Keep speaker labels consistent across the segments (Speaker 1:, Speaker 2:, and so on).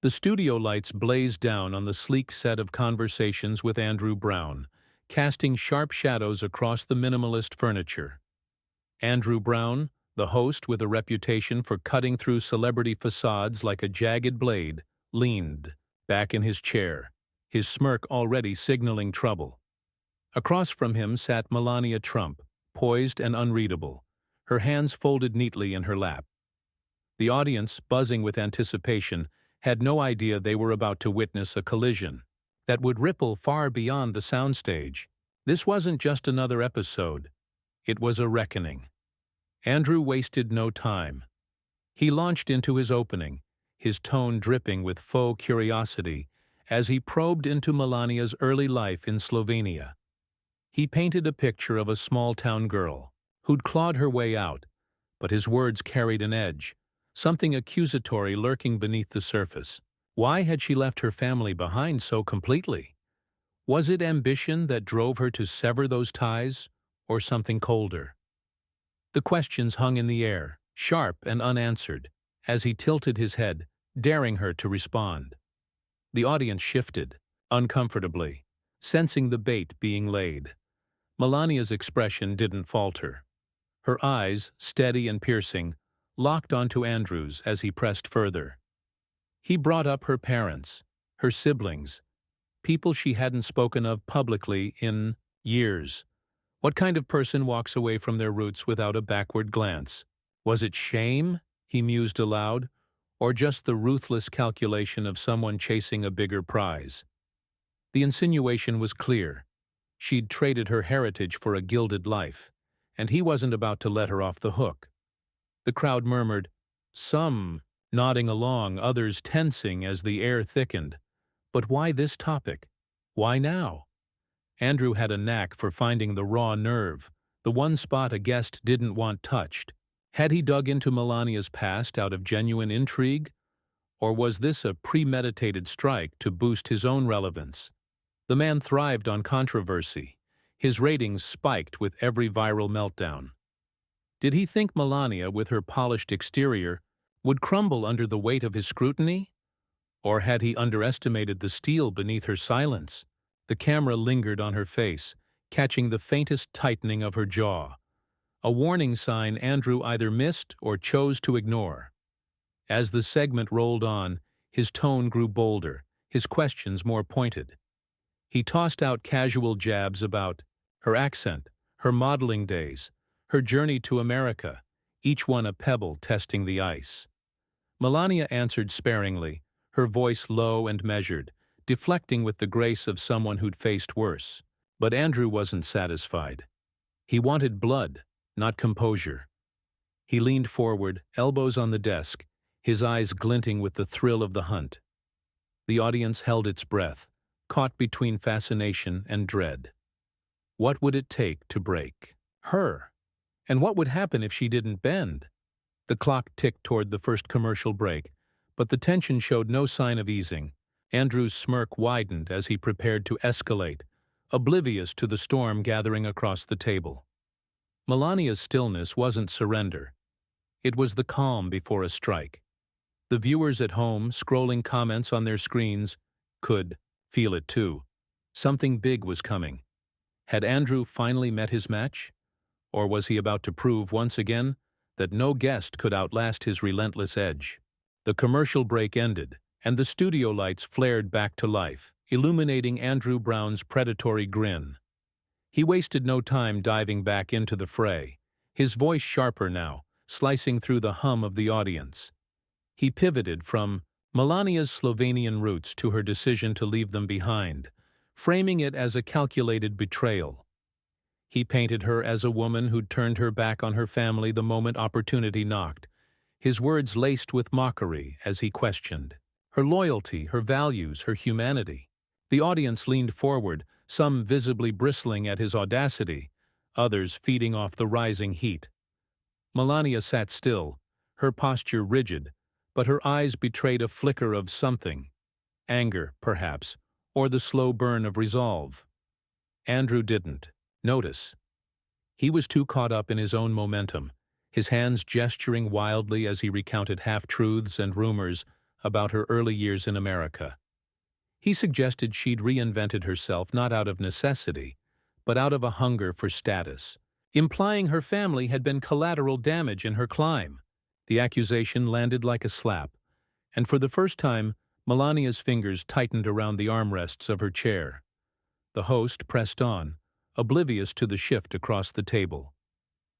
Speaker 1: The studio lights blazed down on the sleek set of Conversations with Andrew Brown, casting sharp shadows across the minimalist furniture. Andrew Brown, the host with a reputation for cutting through celebrity facades like a jagged blade, leaned back in his chair, his smirk already signaling trouble. Across from him sat Melania Trump, poised and unreadable, her hands folded neatly in her lap. The audience, buzzing with anticipation, had no idea they were about to witness a collision that would ripple far beyond the soundstage. This wasn't just another episode. It was a reckoning. Andrew wasted no time. He launched into his opening, his tone dripping with faux curiosity as he probed into Melania's early life in Slovenia. He painted a picture of a small-town girl who'd clawed her way out, but his words carried an edge, something accusatory lurking beneath the surface. Why had she left her family behind so completely? Was it ambition that drove her to sever those ties, or something colder? The questions hung in the air, sharp and unanswered, as he tilted his head, daring her to respond. The audience shifted, uncomfortably, sensing the bait being laid. Melania's expression didn't falter. Her eyes, steady and piercing, locked onto Andrew's as he pressed further. He brought up her parents, her siblings, people she hadn't spoken of publicly in years. What kind of person walks away from their roots without a backward glance? Was it shame, he mused aloud, or just the ruthless calculation of someone chasing a bigger prize? The insinuation was clear. She'd traded her heritage for a gilded life, and he wasn't about to let her off the hook. The crowd murmured, some nodding along, others tensing as the air thickened. But why this topic? Why now? Andrew had a knack for finding the raw nerve, the one spot a guest didn't want touched. Had he dug into Melania's past out of genuine intrigue? Or was this a premeditated strike to boost his own relevance? The man thrived on controversy. His ratings spiked with every viral meltdown. Did he think Melania, with her polished exterior, would crumble under the weight of his scrutiny? Or had he underestimated the steel beneath her silence? The camera lingered on her face, catching the faintest tightening of her jaw, a warning sign Andrew either missed or chose to ignore. As the segment rolled on, his tone grew bolder, his questions more pointed. He tossed out casual jabs about her accent, her modeling days, her journey to America, each one a pebble testing the ice. Melania answered sparingly, her voice low and measured, deflecting with the grace of someone who'd faced worse. But Andrew wasn't satisfied. He wanted blood, not composure. He leaned forward, elbows on the desk, his eyes glinting with the thrill of the hunt. The audience held its breath, caught between fascination and dread. What would it take to break her? And what would happen if she didn't bend? The clock ticked toward the first commercial break, but the tension showed no sign of easing. Andrew's smirk widened as he prepared to escalate, oblivious to the storm gathering across the table. Melania's stillness wasn't surrender. It was the calm before a strike. The viewers at home, scrolling comments on their screens, could feel it too. Something big was coming. Had Andrew finally met his match? Or was he about to prove once again that no guest could outlast his relentless edge? The commercial break ended, and the studio lights flared back to life, illuminating Andrew Brown's predatory grin. He wasted no time diving back into the fray, his voice sharper now, slicing through the hum of the audience. He pivoted from Melania's Slovenian roots to her decision to leave them behind, framing it as a calculated betrayal. He painted her as a woman who'd turned her back on her family the moment opportunity knocked, his words laced with mockery as he questioned her loyalty, her values, her humanity. The audience leaned forward, some visibly bristling at his audacity, others feeding off the rising heat. Melania sat still, her posture rigid, but her eyes betrayed a flicker of something. Anger, perhaps, or the slow burn of resolve. Andrew didn't notice. He was too caught up in his own momentum, his hands gesturing wildly as he recounted half-truths and rumors about her early years in America. He suggested she'd reinvented herself not out of necessity, but out of a hunger for status, implying her family had been collateral damage in her climb. The accusation landed like a slap, and for the first time, Melania's fingers tightened around the armrests of her chair. The host pressed on, oblivious to the shift across the table.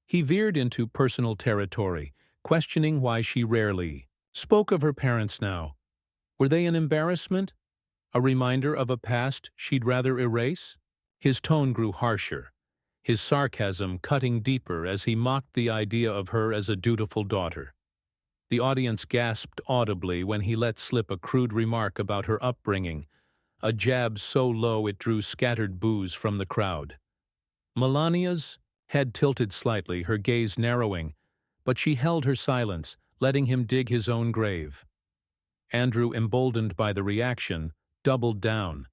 Speaker 1: He veered into personal territory, questioning why she rarely spoke of her parents now. Were they an embarrassment? A reminder of a past she'd rather erase? His tone grew harsher, his sarcasm cutting deeper as he mocked the idea of her as a dutiful daughter. The audience gasped audibly when he let slip a crude remark about her upbringing, a jab so low it drew scattered boos from the crowd. Melania's head tilted slightly, her gaze narrowing, but she held her silence, letting him dig his own grave. Andrew, emboldened by the reaction, doubled down.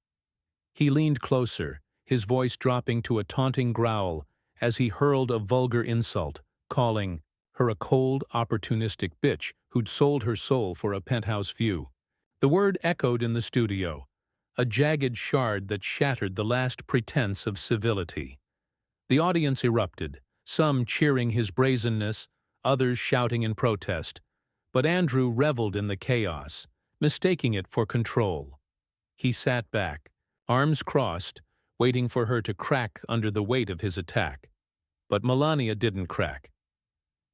Speaker 1: He leaned closer, his voice dropping to a taunting growl as he hurled a vulgar insult, calling her a cold, opportunistic bitch who'd sold her soul for a penthouse view. The word echoed in the studio, a jagged shard that shattered the last pretense of civility. The audience erupted, some cheering his brazenness, others shouting in protest. But Andrew reveled in the chaos, mistaking it for control. He sat back, arms crossed, waiting for her to crack under the weight of his attack. But Melania didn't crack.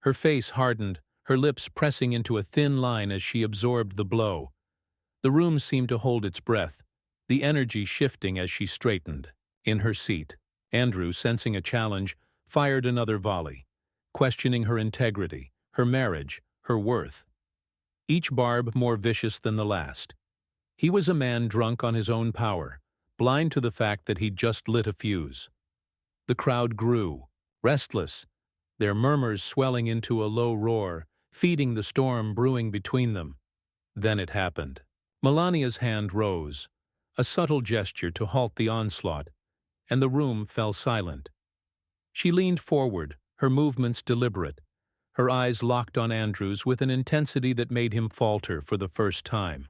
Speaker 1: Her face hardened, her lips pressing into a thin line as she absorbed the blow. The room seemed to hold its breath, the energy shifting as she straightened. In her seat, Andrew, sensing a challenge, fired another volley, questioning her integrity, her marriage, her worth. Each barb more vicious than the last. He was a man drunk on his own power, blind to the fact that he'd just lit a fuse. The crowd grew, restless, their murmurs swelling into a low roar, feeding the storm brewing between them. Then it happened. Melania's hand rose, a subtle gesture to halt the onslaught, and the room fell silent. She leaned forward, her movements deliberate, her eyes locked on Andrew's with an intensity that made him falter for the first time.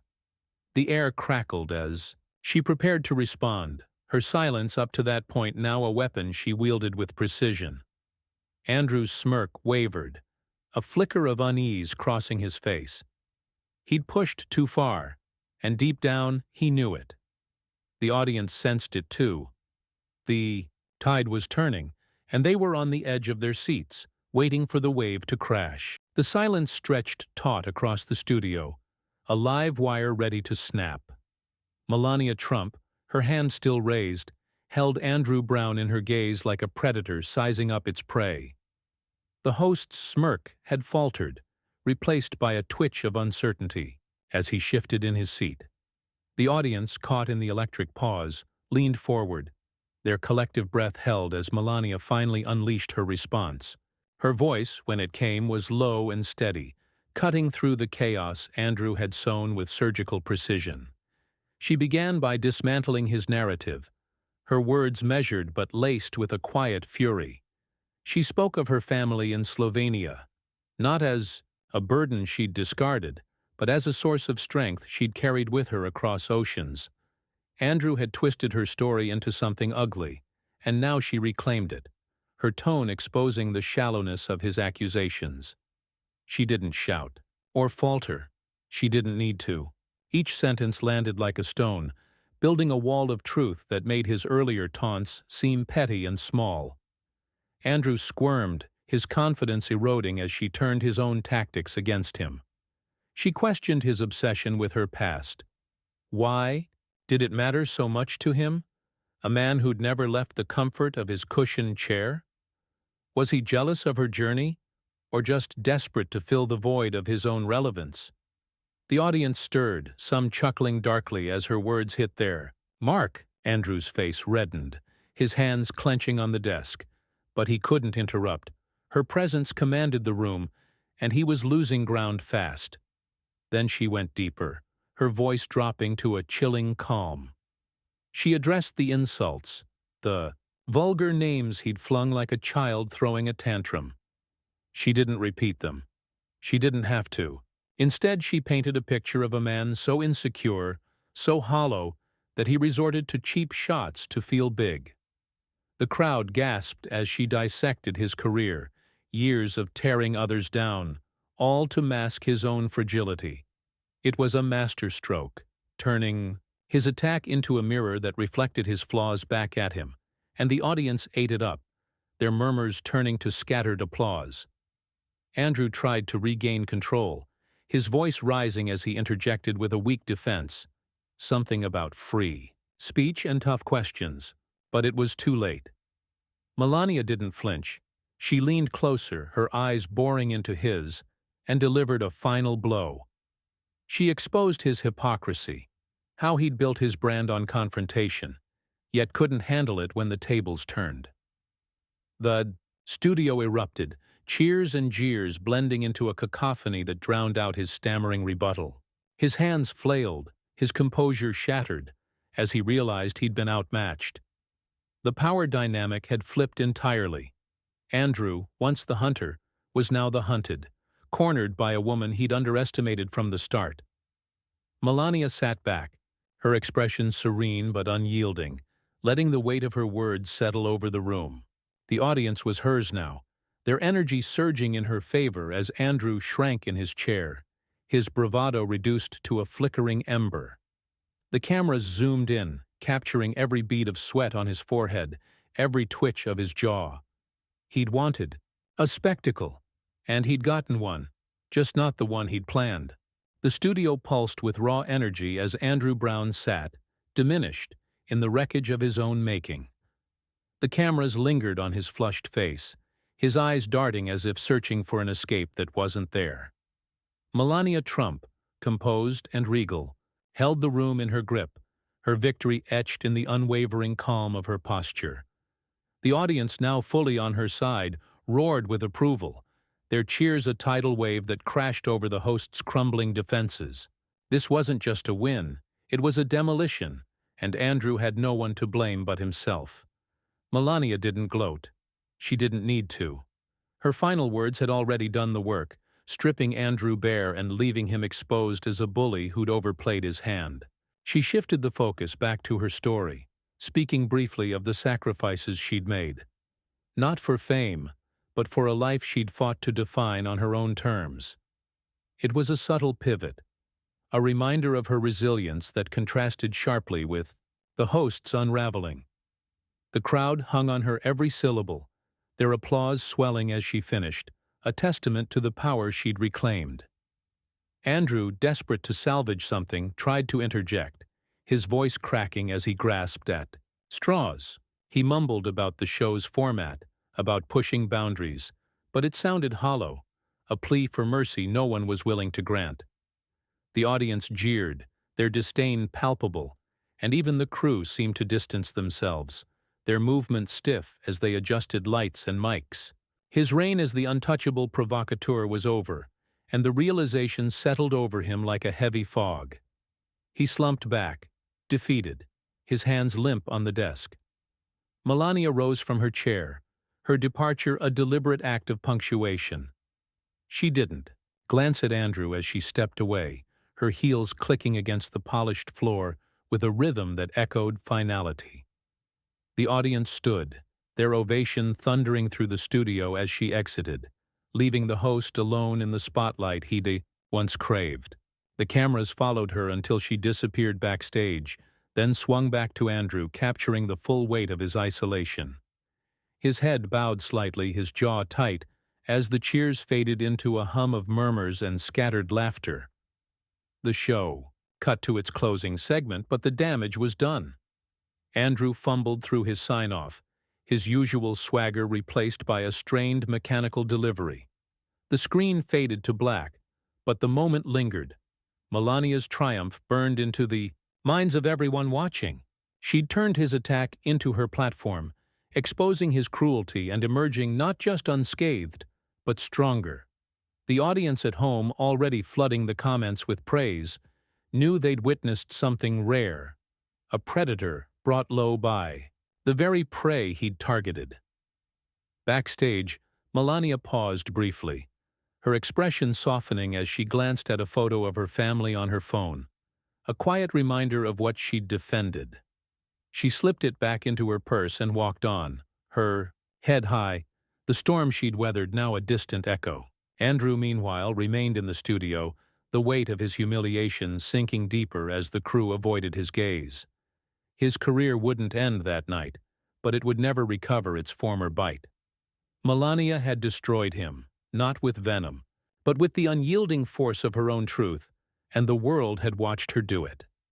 Speaker 1: The air crackled as she prepared to respond, her silence up to that point now a weapon she wielded with precision. Andrew's smirk wavered, a flicker of unease crossing his face. He'd pushed too far, and deep down he knew it. The audience sensed it too. The tide was turning, and they were on the edge of their seats, waiting for the wave to crash. The silence stretched taut across the studio, a live wire ready to snap. Melania Trump, her hand still raised, held Andrew Brown in her gaze like a predator sizing up its prey. The host's smirk had faltered, replaced by a twitch of uncertainty, as he shifted in his seat. The audience, caught in the electric pause, leaned forward, their collective breath held as Melania finally unleashed her response. Her voice, when it came, was low and steady, cutting through the chaos Andrew had sown with surgical precision. She began by dismantling his narrative, her words measured but laced with a quiet fury. She spoke of her family in Slovenia, not as a burden she'd discarded, but as a source of strength she'd carried with her across oceans. Andrew had twisted her story into something ugly, and now she reclaimed it, her tone exposing the shallowness of his accusations. She didn't shout or falter. She didn't need to. Each sentence landed like a stone, building a wall of truth that made his earlier taunts seem petty and small. Andrew squirmed, his confidence eroding as she turned his own tactics against him. She questioned his obsession with her past. Why did it matter so much to him? A man who'd never left the comfort of his cushioned chair? Was he jealous of her journey, or just desperate to fill the void of his own relevance? The audience stirred, some chuckling darkly as her words hit their mark. Andrew's face reddened, his hands clenching on the desk, but he couldn't interrupt. Her presence commanded the room, and he was losing ground fast. Then she went deeper, her voice dropping to a chilling calm. She addressed the insults, the vulgar names he'd flung like a child throwing a tantrum. She didn't repeat them. She didn't have to. Instead, she painted a picture of a man so insecure, so hollow, that he resorted to cheap shots to feel big. The crowd gasped as she dissected his career, years of tearing others down, all to mask his own fragility. It was a masterstroke, turning his attack into a mirror that reflected his flaws back at him, and the audience ate it up, their murmurs turning to scattered applause. Andrew tried to regain control, his voice rising as he interjected with a weak defense, something about free speech and tough questions, but it was too late. Melania didn't flinch. She leaned closer, her eyes boring into his, and delivered a final blow. She exposed his hypocrisy, how he'd built his brand on confrontation, yet couldn't handle it when the tables turned. The studio erupted, cheers and jeers blending into a cacophony that drowned out his stammering rebuttal. His hands flailed, his composure shattered, as he realized he'd been outmatched. The power dynamic had flipped entirely. Andrew, once the hunter, was now the hunted, cornered by a woman he'd underestimated from the start. Melania sat back, her expression serene but unyielding, letting the weight of her words settle over the room. The audience was hers now, their energy surging in her favor as Andrew shrank in his chair, his bravado reduced to a flickering ember. The cameras zoomed in, capturing every bead of sweat on his forehead, every twitch of his jaw. He'd wanted a spectacle, and he'd gotten one, just not the one he'd planned. The studio pulsed with raw energy as Andrew Brown sat, diminished, in the wreckage of his own making. The cameras lingered on his flushed face, his eyes darting as if searching for an escape that wasn't there. Melania Trump, composed and regal, held the room in her grip, her victory etched in the unwavering calm of her posture. The audience, now fully on her side, roared with approval, their cheers a tidal wave that crashed over the host's crumbling defenses. This wasn't just a win, it was a demolition, and Andrew had no one to blame but himself. Melania didn't gloat. She didn't need to. Her final words had already done the work, stripping Andrew bare and leaving him exposed as a bully who'd overplayed his hand. She shifted the focus back to her story, speaking briefly of the sacrifices she'd made. Not for fame, but for a life she'd fought to define on her own terms. It was a subtle pivot, a reminder of her resilience that contrasted sharply with the host's unraveling. The crowd hung on her every syllable, their applause swelling as she finished, a testament to the power she'd reclaimed. Andrew, desperate to salvage something, tried to interject, his voice cracking as he grasped at straws. He mumbled about the show's format, about pushing boundaries, but it sounded hollow, a plea for mercy no one was willing to grant. The audience jeered, their disdain palpable, and even the crew seemed to distance themselves, their movements stiff as they adjusted lights and mics. His reign as the untouchable provocateur was over, and the realization settled over him like a heavy fog. He slumped back, defeated, his hands limp on the desk. Melania rose from her chair, her departure a deliberate act of punctuation. She didn't glance at Andrew as she stepped away, her heels clicking against the polished floor with a rhythm that echoed finality. The audience stood, their ovation thundering through the studio as she exited, leaving the host alone in the spotlight he'd once craved. The cameras followed her until she disappeared backstage, then swung back to Andrew, capturing the full weight of his isolation. His head bowed slightly, his jaw tight, as the cheers faded into a hum of murmurs and scattered laughter. The show cut to its closing segment, but the damage was done. Andrew fumbled through his sign-off, his usual swagger replaced by a strained mechanical delivery. The screen faded to black, but the moment lingered. Melania's triumph burned into the minds of everyone watching. She'd turned his attack into her platform, exposing his cruelty and emerging not just unscathed, but stronger. The audience at home, already flooding the comments with praise, knew they'd witnessed something rare, a predator brought low by the very prey he'd targeted. Backstage, Melania paused briefly, her expression softening as she glanced at a photo of her family on her phone, a quiet reminder of what she'd defended. She slipped it back into her purse and walked on, her head high, the storm she'd weathered now a distant echo. Andrew, meanwhile, remained in the studio, the weight of his humiliation sinking deeper as the crew avoided his gaze. His career wouldn't end that night, but it would never recover its former bite. Melania had destroyed him, not with venom, but with the unyielding force of her own truth, and the world had watched her do it.